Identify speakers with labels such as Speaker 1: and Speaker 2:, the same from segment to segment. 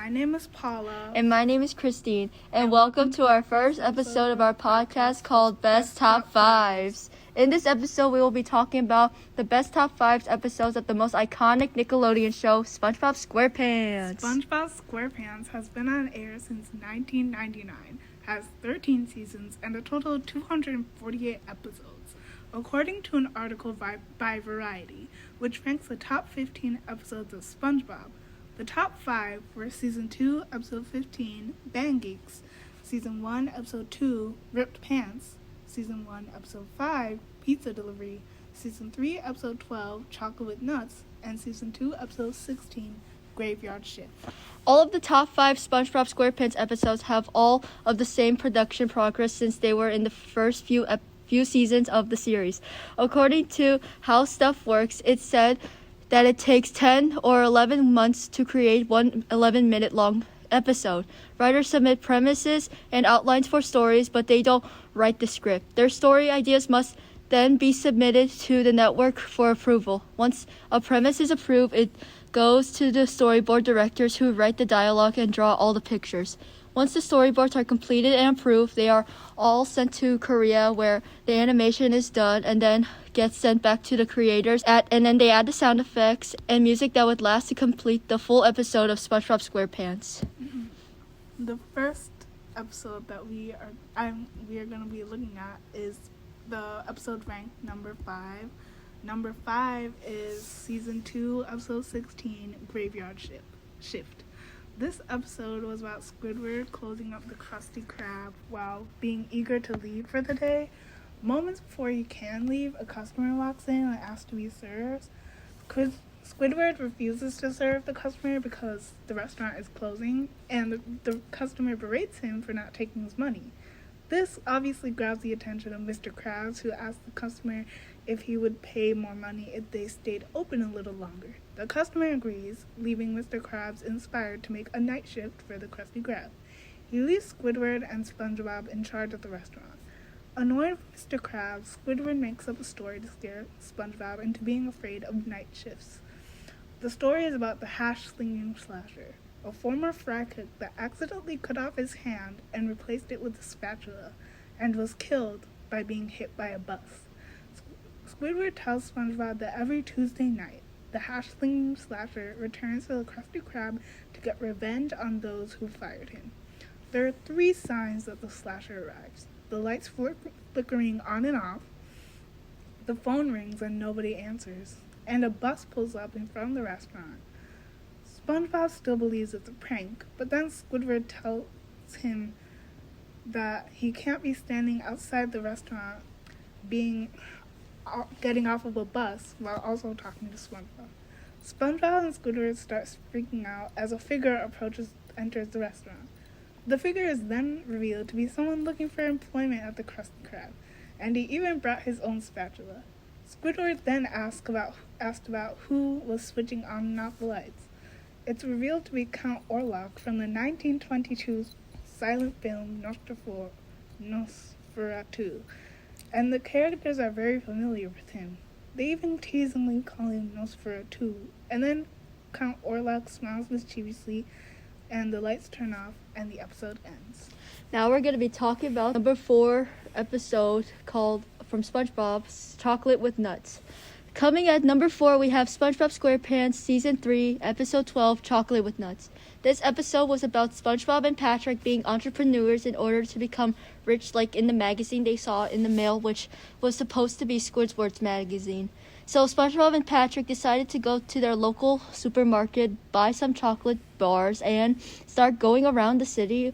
Speaker 1: My name is Paula.
Speaker 2: And my name is Christine. And welcome to our first episode of our podcast called Best Top 5s. In this episode, we will be talking about the best top 5 episodes of the most iconic Nickelodeon show, SpongeBob SquarePants.
Speaker 1: SpongeBob SquarePants has been on air since 1999, has 13 seasons, and a total of 248 episodes, according to an article by Variety, which ranks the top 15 episodes of SpongeBob. The top 5 were Season 2, Episode 15, Bang Geeks, Season 1, Episode 2, Ripped Pants, Season 1, Episode 5, Pizza Delivery, Season 3, Episode 12, Chocolate with Nuts, and Season 2, Episode 16, Graveyard Shift.
Speaker 2: All of the top 5 SpongeBob SquarePants episodes have all of the same production progress since they were in the first few seasons of the series. According to How Stuff Works, it said that it takes 10 or 11 months to create one 11-minute long episode. Writers submit premises and outlines for stories, but they don't write the script. Their story ideas must then be submitted to the network for approval. Once a premise is approved, it goes to the storyboard directors who write the dialogue and draw all the pictures. Once the storyboards are completed and approved, they are all sent to Korea where the animation is done and then gets sent back to the creators and then they add the sound effects and music that would last to complete the full episode of SpongeBob SquarePants.
Speaker 1: The first episode that we are going to be looking at is the episode ranked number 5. Number 5 is Season 2, Episode 16, Graveyard Shift. This episode was about Squidward closing up the Krusty Krab while being eager to leave for the day. Moments before he can leave, a customer walks in and asks to be served. Squidward refuses to serve the customer because the restaurant is closing, and the customer berates him for not taking his money. This obviously grabs the attention of Mr. Krabs, who asks the customer if he would pay more money if they stayed open a little longer. The customer agrees, leaving Mr. Krabs inspired to make a night shift for the Krusty Krab. He leaves Squidward and SpongeBob in charge of the restaurant. Annoyed with Mr. Krabs, Squidward makes up a story to scare SpongeBob into being afraid of night shifts. The story is about the hash-slinging slasher, a former fry cook that accidentally cut off his hand and replaced it with a spatula, and was killed by being hit by a bus. Squidward tells SpongeBob that every Tuesday night, the hash-slinging slasher returns to the Krusty Krab to get revenge on those who fired him. There are 3 signs that the slasher arrives: the lights flickering on and off, the phone rings and nobody answers, and a bus pulls up in front of the restaurant. SpongeBob still believes it's a prank, but then Squidward tells him that he can't be standing outside the restaurant getting off of a bus while also talking to SpongeBob. SpongeBob and Squidward start freaking out as a figure enters the restaurant. The figure is then revealed to be someone looking for employment at the Krusty Krab, and he even brought his own spatula. Squidward then asked about who was switching on and off the lights. It's revealed to be Count Orlok from the 1922 silent film Nosferatu, and the characters are very familiar with him. They even teasingly call him Nosferatu, and then Count Orlok smiles mischievously, and the lights turn off, and the episode ends.
Speaker 2: Now we're going to be talking about number 4 episode called from SpongeBob's Chocolate with Nuts. Coming at number 4, we have SpongeBob SquarePants Season 3, Episode 12, Chocolate with Nuts. This episode was about SpongeBob and Patrick being entrepreneurs in order to become rich, like in the magazine they saw in the mail, which was supposed to be Squidward's magazine. So SpongeBob and Patrick decided to go to their local supermarket, buy some chocolate bars, and start going around the city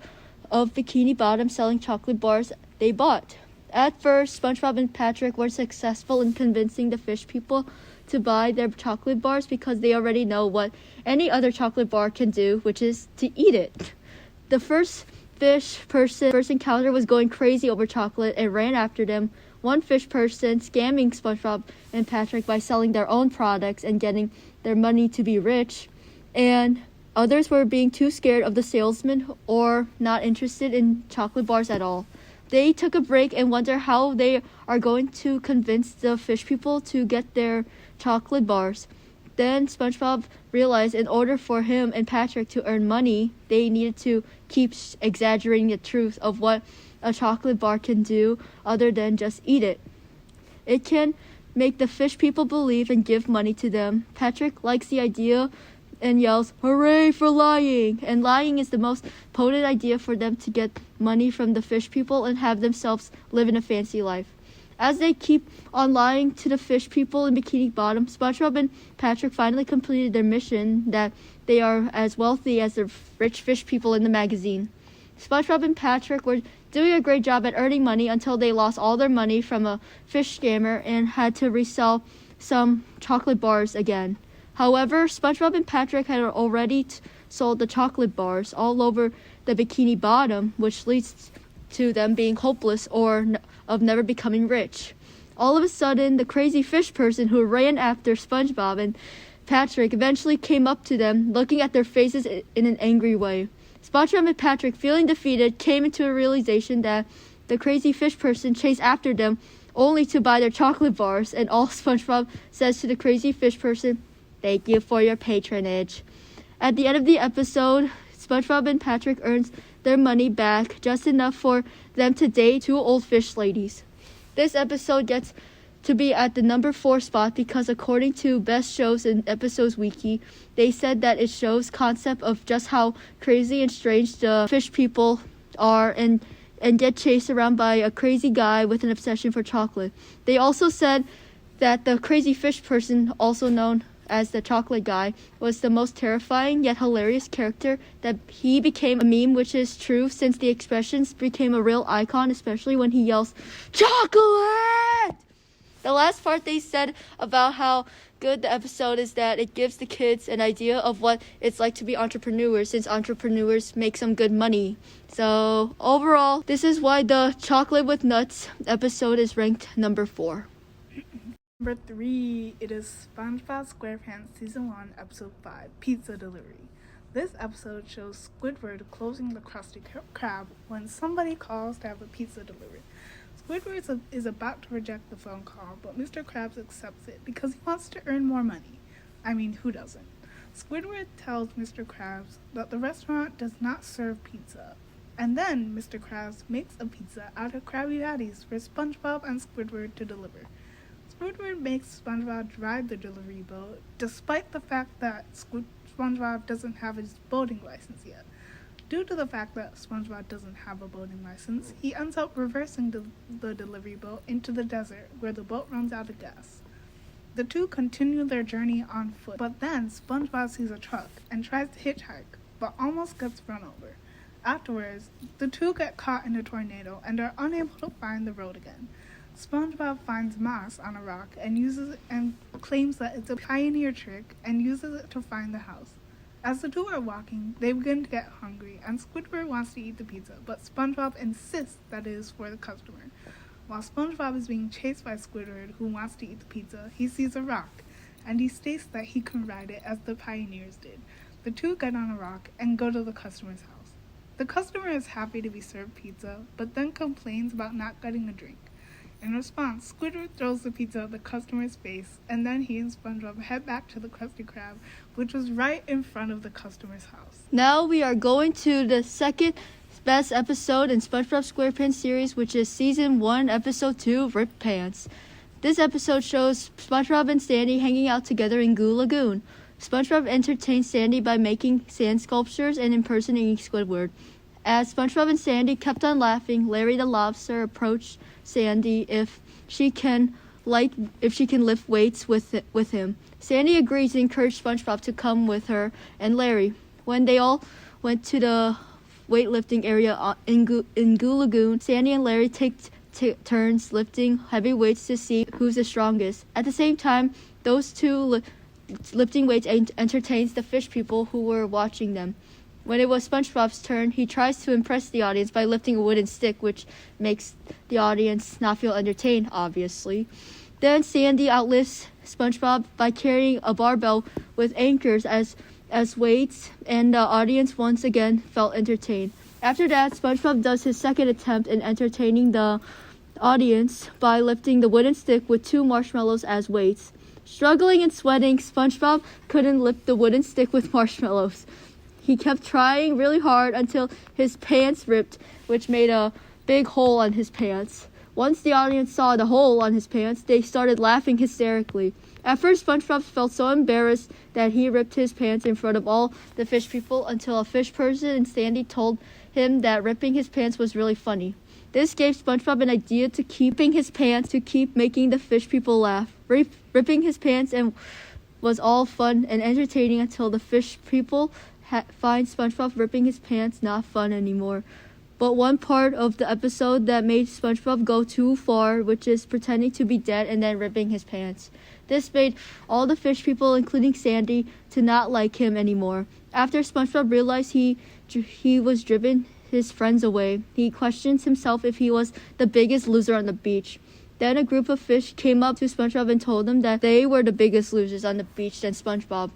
Speaker 2: of Bikini Bottom selling chocolate bars they bought. At first, SpongeBob and Patrick were successful in convincing the fish people to buy their chocolate bars because they already know what any other chocolate bar can do, which is to eat it. The first first encounter was going crazy over chocolate and ran after them. One fish person scamming SpongeBob and Patrick by selling their own products and getting their money to be rich, and others were being too scared of the salesman or not interested in chocolate bars at all. They took a break and wonder how they are going to convince the fish people to get their chocolate bars. Then SpongeBob realized in order for him and Patrick to earn money, they needed to keep exaggerating the truth of what a chocolate bar can do other than just eat it. It can make the fish people believe and give money to them. Patrick likes the idea and yells, "Hooray for lying!" And lying is the most potent idea for them to get money from the fish people and have themselves live in a fancy life. As they keep on lying to the fish people in Bikini Bottom, SpongeBob and Patrick finally completed their mission that they are as wealthy as the rich fish people in the magazine. SpongeBob and Patrick were doing a great job at earning money until they lost all their money from a fish scammer and had to resell some chocolate bars again. However, SpongeBob and Patrick had already sold the chocolate bars all over the Bikini Bottom, which leads to them being hopeless or of never becoming rich. All of a sudden, the crazy fish person who ran after SpongeBob and Patrick eventually came up to them, looking at their faces in an angry way. SpongeBob and Patrick, feeling defeated, came into a realization that the crazy fish person chased after them only to buy their chocolate bars, and all SpongeBob says to the crazy fish person, "Thank you for your patronage." At the end of the episode, SpongeBob and Patrick earns their money back, just enough for them to date two old fish ladies. This episode gets to be at the number 4 spot because according to Best Shows and Episodes Wiki, they said that it shows concept of just how crazy and strange the fish people are and get chased around by a crazy guy with an obsession for chocolate. They also said that the crazy fish person, also known as the chocolate guy, was the most terrifying yet hilarious character, that he became a meme, which is true since the expressions became a real icon, especially when he yells, "Chocolate!" The last part they said about how good the episode is that it gives the kids an idea of what it's like to be entrepreneurs, since entrepreneurs make some good money. So overall, this is why the Chocolate with Nuts episode is ranked number 4.
Speaker 1: Number 3, it is SpongeBob SquarePants Season 1, Episode 5, Pizza Delivery. This episode shows Squidward closing the Krusty Krab when somebody calls to have a pizza delivered. Squidward is about to reject the phone call, but Mr. Krabs accepts it because he wants to earn more money. I mean, who doesn't? Squidward tells Mr. Krabs that the restaurant does not serve pizza. And then Mr. Krabs makes a pizza out of Krabby Patties for SpongeBob and Squidward to deliver. Squidward makes SpongeBob drive the delivery boat, despite the fact that SpongeBob doesn't have his boating license yet. Due to the fact that SpongeBob doesn't have a boating license, he ends up reversing the delivery boat into the desert, where the boat runs out of gas. The two continue their journey on foot, but then SpongeBob sees a truck and tries to hitchhike, but almost gets run over. Afterwards, the two get caught in a tornado and are unable to find the road again. SpongeBob finds moss on a rock and uses it and claims that it's a pioneer trick and uses it to find the house. As the two are walking, they begin to get hungry, and Squidward wants to eat the pizza, but SpongeBob insists that it is for the customer. While SpongeBob is being chased by Squidward, who wants to eat the pizza, he sees a rock, and he states that he can ride it as the pioneers did. The two get on a rock and go to the customer's house. The customer is happy to be served pizza, but then complains about not getting a drink. In response, Squidward throws the pizza at the customer's face, and then he and SpongeBob head back to the Krusty Krab, which was right in front of the customer's house.
Speaker 2: Now we are going to the second best episode in SpongeBob SquarePants series, which is Season 1, Episode 2, Rip Pants. This episode shows SpongeBob and Sandy hanging out together in Goo Lagoon. SpongeBob entertains Sandy by making sand sculptures and impersonating Squidward. As SpongeBob and Sandy kept on laughing, Larry the Lobster approached Sandy if she can lift weights with him. Sandy agrees and encouraged SpongeBob to come with her and Larry. When they all went to the weightlifting area in Goo Lagoon, Sandy and Larry take turns lifting heavy weights to see who's the strongest. At the same time, those two lifting weights entertains the fish people who were watching them. When it was SpongeBob's turn, he tries to impress the audience by lifting a wooden stick, which makes the audience not feel entertained, obviously. Then Sandy outlifts SpongeBob by carrying a barbell with anchors as weights, and the audience once again felt entertained. After that, SpongeBob does his second attempt in entertaining the audience by lifting the wooden stick with 2 marshmallows as weights. Struggling and sweating, SpongeBob couldn't lift the wooden stick with marshmallows. He kept trying really hard until his pants ripped, which made a big hole on his pants. Once the audience saw the hole on his pants, they started laughing hysterically. At first, SpongeBob felt so embarrassed that he ripped his pants in front of all the fish people until a fish person and Sandy told him that ripping his pants was really funny. This gave SpongeBob an idea to keeping his pants to keep making the fish people laugh. Ripping his pants and was all fun and entertaining until the fish people find SpongeBob ripping his pants not fun anymore. But one part of the episode that made SpongeBob go too far, which is pretending to be dead and then ripping his pants. This made all the fish people, including Sandy, to not like him anymore. After SpongeBob realized he was driven his friends away, he questioned himself if he was the biggest loser on the beach. Then a group of fish came up to SpongeBob and told him that they were the biggest losers on the beach than SpongeBob.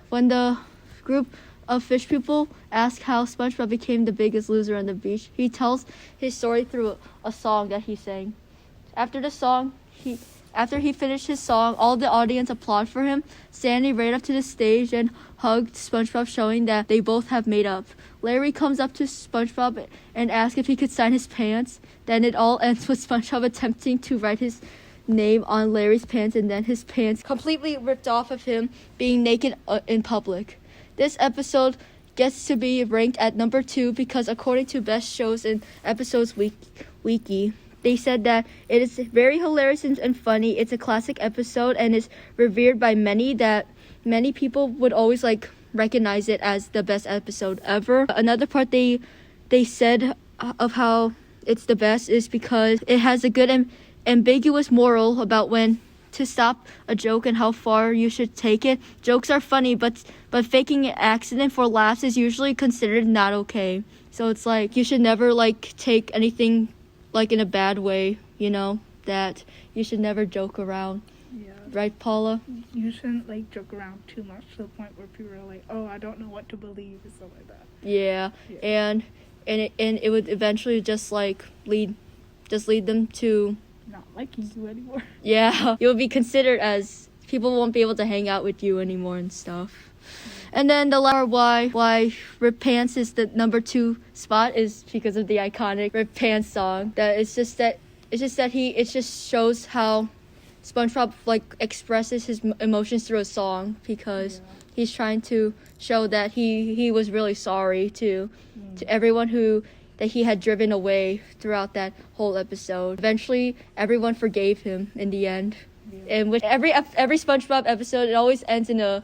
Speaker 2: When the group of fish people ask how SpongeBob became the biggest loser on the beach, he tells his story through a song that he sang. After he finished his song, all the audience applauded for him. Sandy ran up to the stage and hugged SpongeBob, showing that they both have made up. Larry comes up to SpongeBob and asks if he could sign his pants. Then it all ends with SpongeBob attempting to write his name on Larry's pants and then his pants completely ripped off of him, being naked in public. This episode gets to be ranked at number 2 because according to Best Shows and Episodes Wiki, they said that it is very hilarious and funny. It's a classic episode and is revered by many, that many people would always recognize it as the best episode ever. Another part they said of how it's the best is because it has a good and ambiguous moral about when to stop a joke and how far you should take it. Jokes are funny, but faking an accident for laughs is usually considered not okay. So it's you should never take anything in a bad way, that you should never joke around.
Speaker 1: Yeah.
Speaker 2: Right, Paula?
Speaker 1: You shouldn't joke around too much to the point where people are like, oh, I don't know what to believe or stuff like that.
Speaker 2: Yeah. And it would eventually just lead them to
Speaker 1: not liking you anymore.
Speaker 2: Yeah, you'll be considered as people won't be able to hang out with you anymore and stuff. And then the last why Rip Pants is the number 2 spot is because of the iconic Rip Pants song. It just shows how SpongeBob expresses his emotions through a song because he's trying to show that he was really sorry to everyone that he had driven away throughout that whole episode. Eventually, everyone forgave him in the end. Yeah. And with every SpongeBob episode, it always ends in a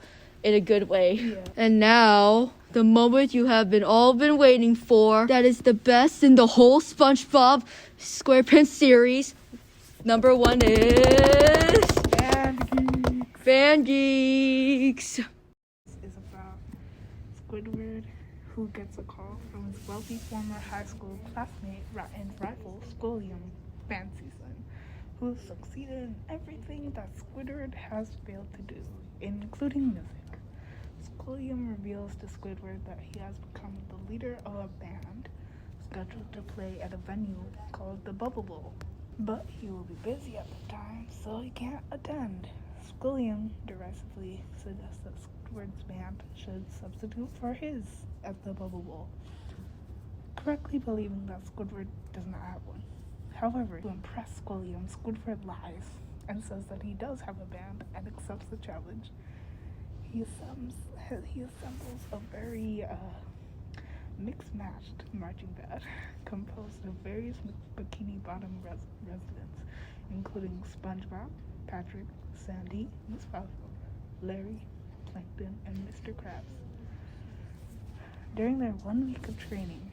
Speaker 2: good way. Yeah. And now, the moment you have all been waiting for, that is the best in the whole SpongeBob SquarePants series. Number 1 is Fan Geeks.
Speaker 1: It's about Squidward, who gets a call from his wealthy former high school classmate and rival Squilliam Fancy Son, who succeeded in everything that Squidward has failed to do, including music. Squilliam reveals to Squidward that he has become the leader of a band scheduled to play at a venue called the Bubble Bowl, but he will be busy at the time, so he can't attend. Squilliam derisively suggests that Squidward's band should substitute for his at the Bubble Bowl, correctly believing that Squidward does not have one. However, to impress Squilliam, Squidward lies and says that he does have a band and accepts the challenge. He assembles a very mixed-matched marching band composed of various Bikini Bottom residents, including SpongeBob, Patrick, Sandy, Miss Fausto, Larry, Plankton, and Mr. Krabs. During their 1 week of training,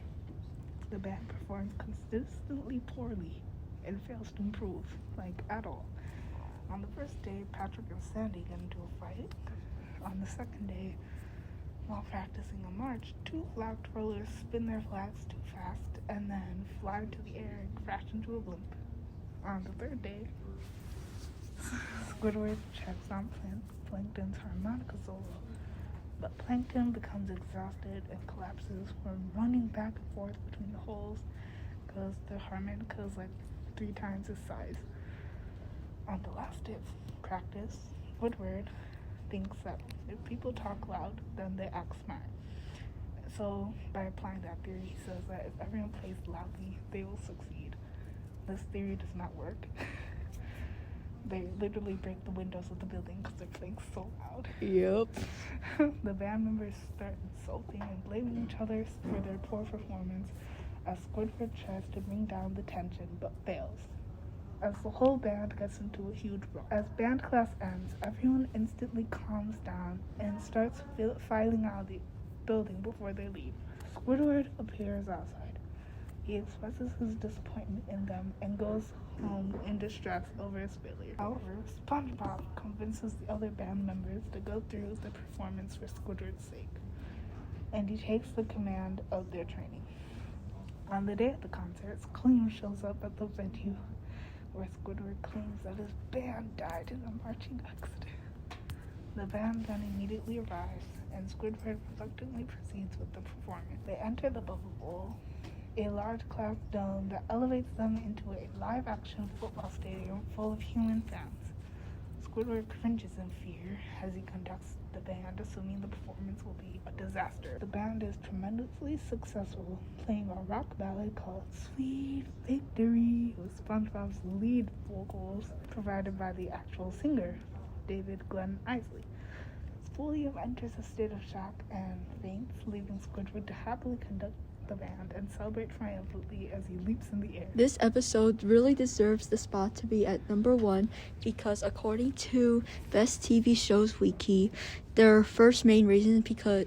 Speaker 1: the band performs consistently poorly and fails to improve, at all. On the first day, Patrick and Sandy get into a fight. On the second day, while practicing a march, 2 flag twirlers spin their flags too fast and then fly into the air and crash into a blimp. On the third day, Squidward checks on Plankton's harmonica solo, but Plankton becomes exhausted and collapses from running back and forth between the holes because the harmonica is 3 times his size. On the last day of practice, Squidward thinks that if people talk loud, then they act smart. So, by applying that theory, he says that if everyone plays loudly, they will succeed. This theory does not work. They literally break the windows of the building because they're playing so loud.
Speaker 2: Yep.
Speaker 1: The band members start insulting and blaming each other for their poor performance as Squidward tries to bring down the tension but fails. As the whole band gets into a huge brawl. As band class ends, everyone instantly calms down and starts filing out of the building before they leave. Squidward appears outside. He expresses his disappointment in them and goes home in distress over his failure. However, SpongeBob convinces the other band members to go through the performance for Squidward's sake, and he takes the command of their training. On the day of the concert, Clean shows up at the venue where Squidward claims that his band died in a marching accident. The band then immediately arrives, and Squidward reluctantly proceeds with the performance. They enter the Bubble Bowl, a large glass dome that elevates them into a live-action football stadium full of human fans. Squidward cringes in fear as he conducts the band, assuming the performance will be a disaster. The band is tremendously successful, playing a rock ballad called Sweet Victory, with SpongeBob's lead vocals provided by the actual singer, David Glenn Isley. Squilliam enters a state of shock and faints, leaving Squidward to happily conduct the band and celebrate triumphantly as he leaps in the air.
Speaker 2: This episode really deserves the spot to be at number 1 because according to Best TV Shows Wiki, their first main reason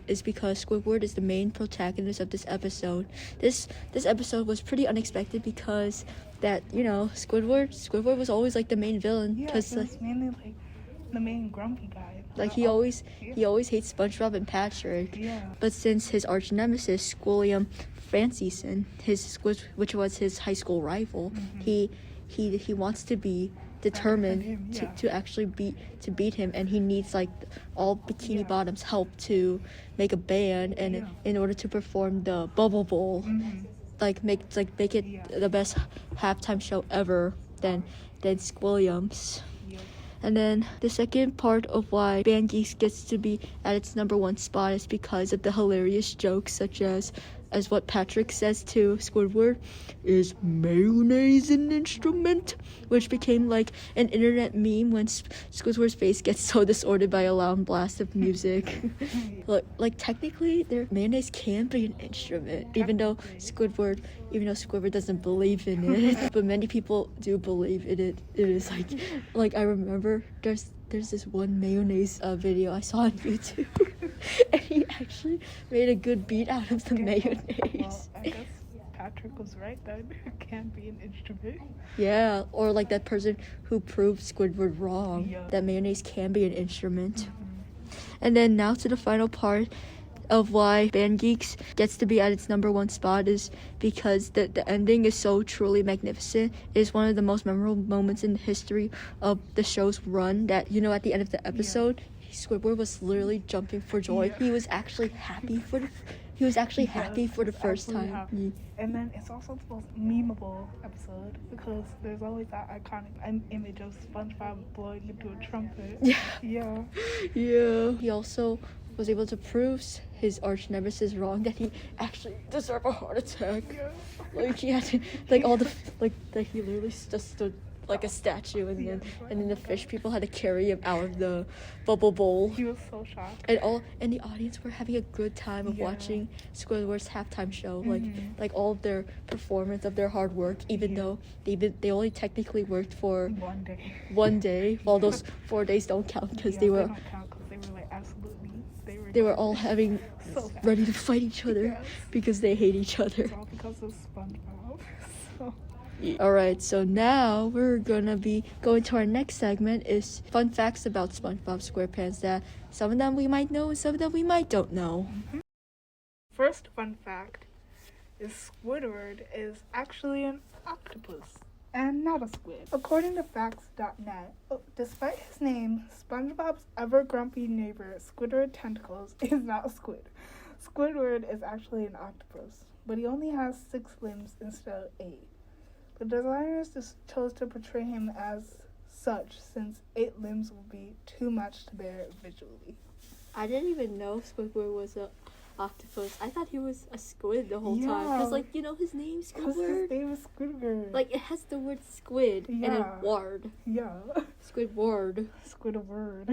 Speaker 2: is because Squidward is the main protagonist of this episode. This episode was pretty unexpected because that, Squidward was always like the main villain.
Speaker 1: Yeah, he was mainly like the main grumpy guy.
Speaker 2: Like he always hates SpongeBob and Patrick.
Speaker 1: Yeah.
Speaker 2: But since his arch nemesis, Squilliam Francison, which was his high school rival, he wants to be determined to actually beat him, and he needs like all Bikini Bottom's help to make a band and in order to perform the Bubble Bowl, make it the best halftime show ever than Squilliam's. And then the second part of why Band Geeks gets to be at its number 1 spot is because of the hilarious jokes such as what Patrick says to Squidward, "Is mayonnaise an instrument?" Which became like an internet meme when Squidward's face gets so distorted by a loud blast of music. like technically, mayonnaise can be an instrument, even though Squidward doesn't believe in it, but many people do believe in it. It is like I remember there's this one mayonnaise video I saw on YouTube, and he actually made a good beat out of the mayonnaise.
Speaker 1: Well, I guess Patrick was right then. It can be an instrument.
Speaker 2: Yeah, or like that person who proved Squidward wrong, that mayonnaise can be an instrument. And then now to the final part of why Band Geeks gets to be at its number 1 spot is because the ending is so truly magnificent. It is one of the most memorable moments in the history of the show's run that, at the end of the episode, Squidward was literally jumping for joy. He was actually happy for the first time.
Speaker 1: Happy. And then it's also the most memeable episode because there's always that iconic image of SpongeBob blowing into a trumpet. Yeah.
Speaker 2: He also was able to prove his arch nemesis wrong, that he actually deserved a heart attack. Like he had to, he literally just stood like a statue, and then the fish people had to carry him out of the Bubble Bowl.
Speaker 1: He was so shocked.
Speaker 2: And the audience were having a good time of watching Squidward's halftime show, like all of their performance of their hard work, even though they only technically worked for 1 day, while those 4 days don't count because they were
Speaker 1: like absolutely.
Speaker 2: They were all having ready to fight each other because they hate each other.
Speaker 1: It's all because of SpongeBob. So.
Speaker 2: Alright, so now we're gonna be going to our next segment is fun facts about SpongeBob SquarePants that some of them we might know and some of them we might don't know.
Speaker 1: First fun fact is Squidward is actually an octopus and not a squid. According to facts.net, despite his name, SpongeBob's ever-grumpy neighbor, Squidward Tentacles, is not a squid. Squidward is actually an octopus, but he only has 6 limbs instead of 8. The designers just chose to portray him as such, since 8 limbs would be too much to bear visually.
Speaker 2: I didn't even know Squidward was a octopus. I thought he was a squid the whole time. Because, like, you know, his name's Squidward.
Speaker 1: Because his name is Squidward.
Speaker 2: Like, it has the word squid and a ward.
Speaker 1: Yeah.
Speaker 2: Squidward.
Speaker 1: Squidward.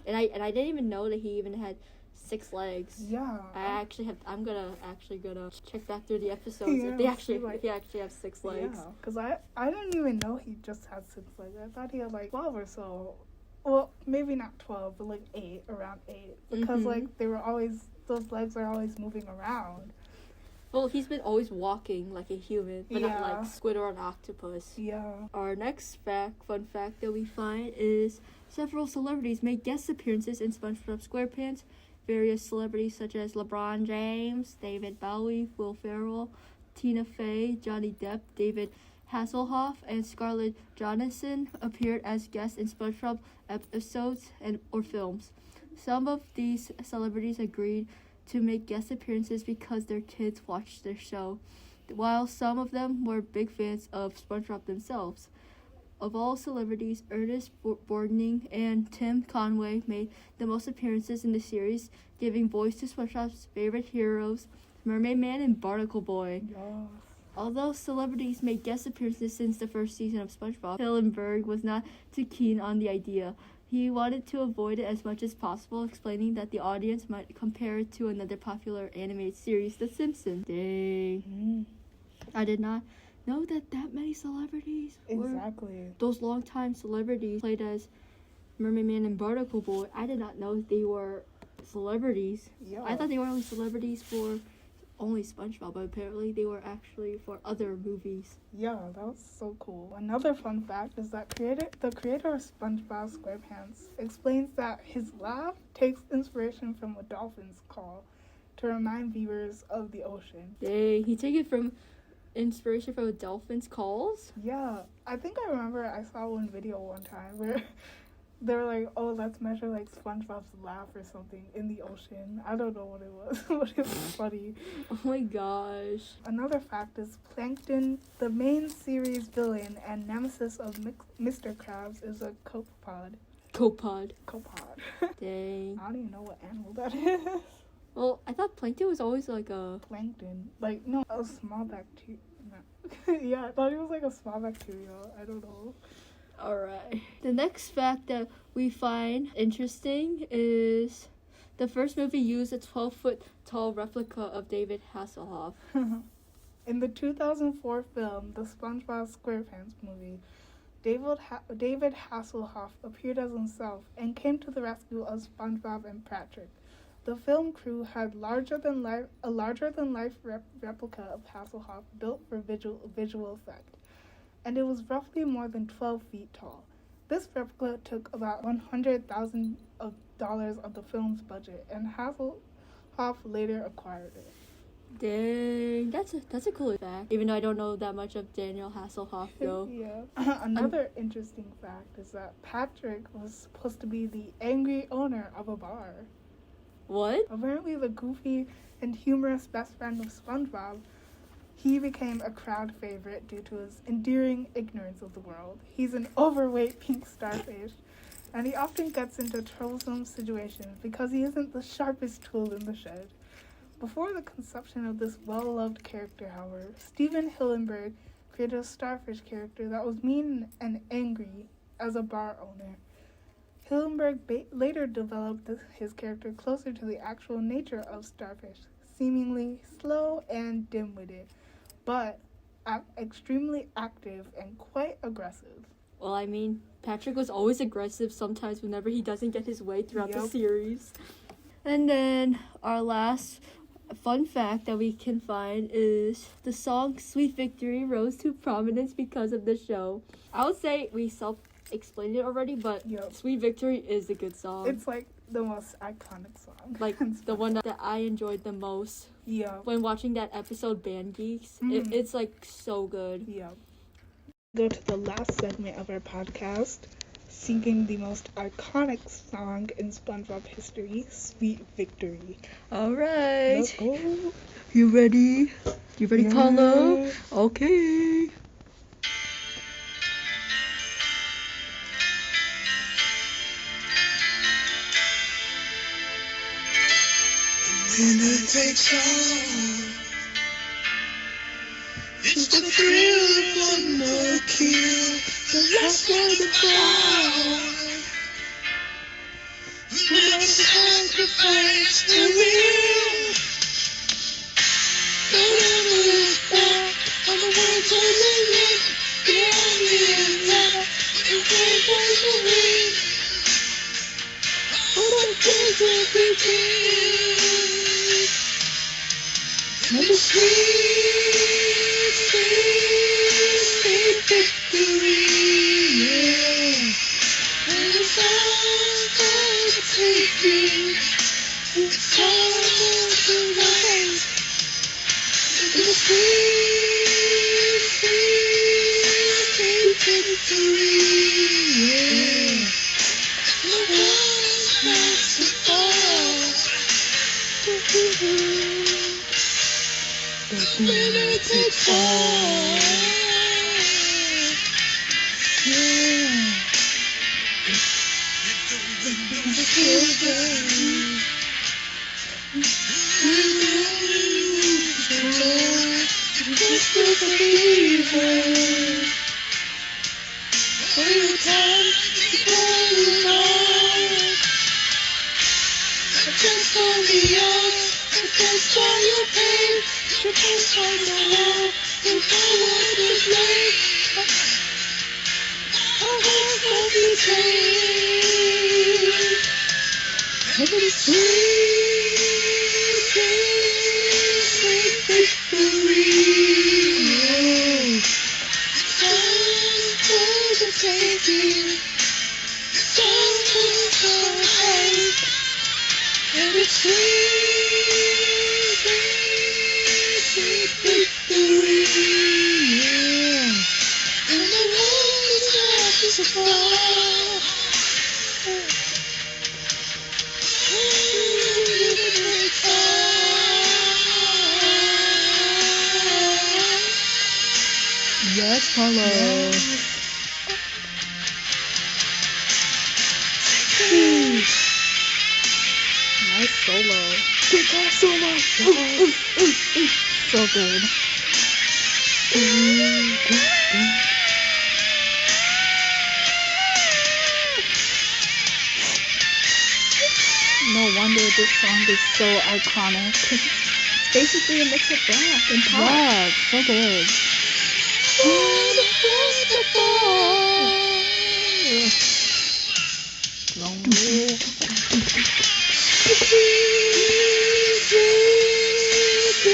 Speaker 2: and I didn't even know that he even had 6 legs.
Speaker 1: Yeah.
Speaker 2: I'm gonna check back through the episodes if he actually has 6 legs.
Speaker 1: Yeah, because I didn't even know he just had 6 legs. I thought he had like 12 or so. Well, maybe not 12, but like 8, around 8. Because like those legs are always moving around.
Speaker 2: Well, he's been always walking like a human, but not like squid or an octopus.
Speaker 1: Yeah.
Speaker 2: Our next fun fact that we find is several celebrities made guest appearances in SpongeBob SquarePants. Various celebrities such as LeBron James, David Bowie, Will Ferrell, Tina Fey, Johnny Depp, David Hasselhoff, and Scarlett Johansson appeared as guests in SpongeBob episodes or films. Some of these celebrities agreed to make guest appearances because their kids watched their show, while some of them were big fans of SpongeBob themselves. Of all celebrities, Ernest Borgnine and Tim Conway made the most appearances in the series, giving voice to SpongeBob's favorite heroes, Mermaid Man and Barnacle Boy.
Speaker 1: Yes.
Speaker 2: Although celebrities made guest appearances since the first season of SpongeBob, Hillenburg was not too keen on the idea. He wanted to avoid it as much as possible, explaining that the audience might compare it to another popular animated series, The Simpsons. Dang. I did not know that many celebrities
Speaker 1: Exactly.
Speaker 2: Those longtime celebrities played as Mermaid Man and Barnacle Boy. I did not know they were celebrities.
Speaker 1: Yeah.
Speaker 2: I thought they were only celebrities for only SpongeBob, but apparently they were actually for other movies.
Speaker 1: Yeah, that was so cool. Another fun fact is that the creator of SpongeBob SquarePants explains that his laugh takes inspiration from a dolphin's call to remind viewers of the ocean.
Speaker 2: Dang, he took it from inspiration from a dolphin's calls?
Speaker 1: Yeah, I think I remember I saw one video one time where they were like, oh, let's measure like SpongeBob's laugh or something in the ocean. I don't know what it was, but it was funny.
Speaker 2: Oh my gosh.
Speaker 1: Another fact is Plankton, the main series villain and nemesis of Mr. Krabs, is a copepod.
Speaker 2: Copod.
Speaker 1: I
Speaker 2: Dang.
Speaker 1: don't even know what animal that is.
Speaker 2: Well, I thought Plankton was always like a...
Speaker 1: Plankton. Like, no, a small bacteria. Yeah, I thought it was like a small bacteria. I don't know.
Speaker 2: Alright. The next fact that we find interesting is the first movie used a 12-foot tall replica of David Hasselhoff.
Speaker 1: In the 2004 film, The SpongeBob SquarePants movie, David Hasselhoff appeared as himself and came to the rescue of SpongeBob and Patrick. The film crew had a larger-than-life replica of Hasselhoff built for visual effect, and it was roughly more than 12 feet tall. This replica took about $100,000 of the film's budget, and Hasselhoff later acquired it.
Speaker 2: Dang, that's a cool fact. Even though I don't know that much of Daniel Hasselhoff, though.
Speaker 1: Yeah. Another interesting fact is that Patrick was supposed to be the angry owner of a bar.
Speaker 2: What?
Speaker 1: Apparently, the goofy and humorous best friend of SpongeBob, he became a crowd favorite due to his endearing ignorance of the world. He's an overweight pink starfish, and he often gets into troublesome situations because he isn't the sharpest tool in the shed. Before the conception of this well-loved character, however, Steven Hillenburg created a starfish character that was mean and angry as a bar owner. Hillenburg later developed his character closer to the actual nature of starfish, seemingly slow and dim-witted, but extremely active and quite aggressive.
Speaker 2: Well, I mean, Patrick was always aggressive sometimes whenever he doesn't get his way throughout the series. And then our last fun fact that we can find is the song Sweet Victory rose to prominence because of the show. I would say we self-explained it already, but Sweet Victory is a good song.
Speaker 1: It's like the most iconic song.
Speaker 2: Like the one that I enjoyed the most.
Speaker 1: Yeah.
Speaker 2: When watching that episode Band Geeks, it's like so good.
Speaker 1: Yeah. Go to the last segment of our podcast, singing the most iconic song in SpongeBob history, Sweet Victory.
Speaker 2: Alright.
Speaker 1: Let's go.
Speaker 2: You ready? You ready, Paulo? Okay.
Speaker 3: takes all. It's the thrill of one more kill, the last one to fall. Without sacrifice, the will. Don't ever look back on the words I live. Beyond me and that, it waves away. All the things will begin. And the sweet, sweet, sweet victory, yeah. And it's all for the taking. It's all for the life. And the sweet, sweet, sweet victory, yeah. And the one's not to fall. The winner takes all. Yeah. The children. Just with the fever. For your time to go on. Just all the odds. Against all your pain. Your best on the wall, and no one to blame. Our hearts won't be tamed. And it's sweet, sweet, sweet victory. It's all for the taking. It's all for the fight. And it's sweet, sweet victory, yeah. And the world is not to fall.
Speaker 2: Yes, Paulo. Nice solo.
Speaker 3: Guitar solo.
Speaker 2: So good. No wonder this song is so iconic. It's basically a mix of rap and pop.
Speaker 3: Yeah, it's so good. Lonely.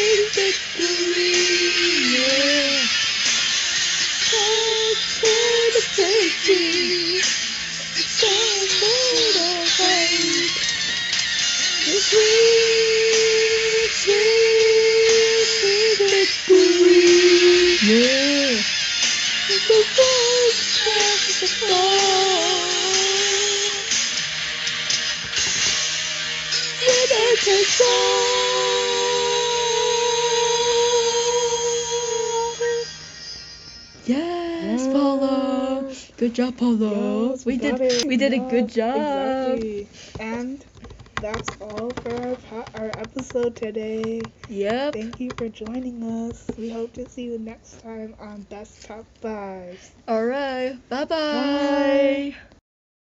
Speaker 3: Victory, yeah. All for the taking. It's all for the fight. The sweet, sweet, sweet victory, yeah. The first has to fall. Winner takes all.
Speaker 2: Yes, Paulo. Good job, Paulo.
Speaker 1: Yes,
Speaker 2: we
Speaker 1: got
Speaker 2: did.
Speaker 1: it.
Speaker 2: We did a
Speaker 1: Yeah,
Speaker 2: good job.
Speaker 1: Exactly. And that's all for our episode today.
Speaker 2: Yep.
Speaker 1: Thank you for joining us. We hope to see you next time on Best Top 5.
Speaker 2: All right. Bye-bye.
Speaker 1: Bye.